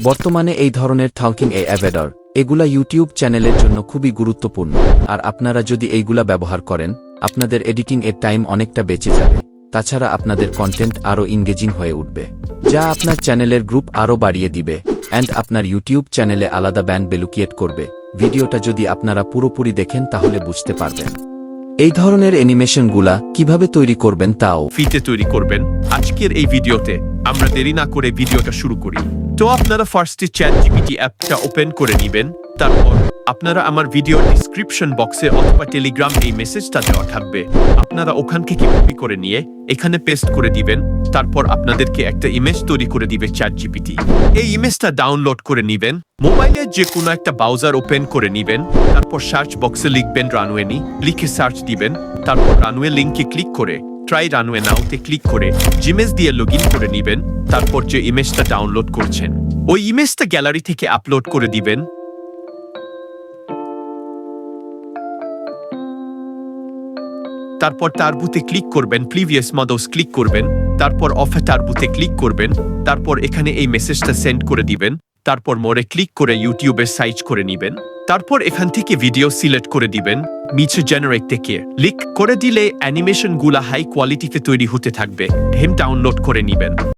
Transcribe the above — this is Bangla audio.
বর্তমানে এই ধরনের থকিং অ্যাভেডর এগুলা ইউটিউব চ্যানেলের জন্য খুবই গুরুত্বপূর্ণ, আর আপনারা যদি এইগুলা ব্যবহার করেন আপনাদের এডিটিং এর টাইম অনেকটা বেঁচে যাবে। তাছাড়া আপনাদের কন্টেন্ট আরও ইংগেজিং হয়ে উঠবে, যা আপনার চ্যানেলের গ্রুপ আরও বাড়িয়ে দিবে অ্যান্ড আপনার ইউটিউব চ্যানেলে আলাদা ব্যান্ড বেলুকিয়েট করবে। ভিডিওটা যদি আপনারা পুরোপুরি দেখেন তাহলে বুঝতে পারবেন এই ধরনের অ্যানিমেশনগুলা কিভাবে তৈরি করবেন, তাও ফিতে তৈরি করবেন। আজকের এই ভিডিওতে আমরা দেরি না করে ভিডিওটা শুরু করি। তো আপনারা ফার্স্টে চ্যাটজিপিটি অ্যাপটা ওপেন করে নেবেন। তারপর আপনারা আমার ভিডিও ডিসক্রিপশন বক্সে অথবা টেলিগ্রাম এই মেসেজটা দেওয়া থাকবে, আপনারা ওখান থেকে কপি করে নিয়ে এখানে পেস্ট করে দিবেন। তারপর আপনাদেরকে একটা ইমেজ তৈরি করে দিবে চ্যাটজিপিটি। এই ইমেজটা ডাউনলোড করে নেবেন, মোবাইলে যে কোনো একটা ব্রাউজার ওপেন করে নেবেন। তারপর সার্চ বক্সে লিখবেন রানওয়েনি, লিখে সার্চ দিবেন। তারপর রানওয়ে লিঙ্কে ক্লিক করে ট্রাই রানওয়ে নাওতে ক্লিক করে জিমেজ দিয়ে লগ ইন করে নেবেন। তারপর যে ইমেজটা ডাউনলোড করছেন ওই ইমেজটা গ্যালারি থেকে আপলোড করে দিবেন। তারপর টার্বোতে ক্লিক করবেন, প্রিভিয়াস মডেলস ক্লিক করবেন। তারপর অফ টার্বোতে ক্লিক করবেন। তারপর এখানে এই মেসেজটা সেন্ড করে দিবেন। তারপর মোরে ক্লিক করে ইউটিউবে সার্চ করে নেবেন। তারপর এখান থেকে ভিডিও সিলেক্ট করে দিবেন। নিচে জেনারেট থেকে ক্লিক করে দিলে অ্যানিমেশনগুলা হাই কোয়ালিটিতে তৈরি হতে থাকবে। হেম ডাউনলোড করে নেবেন।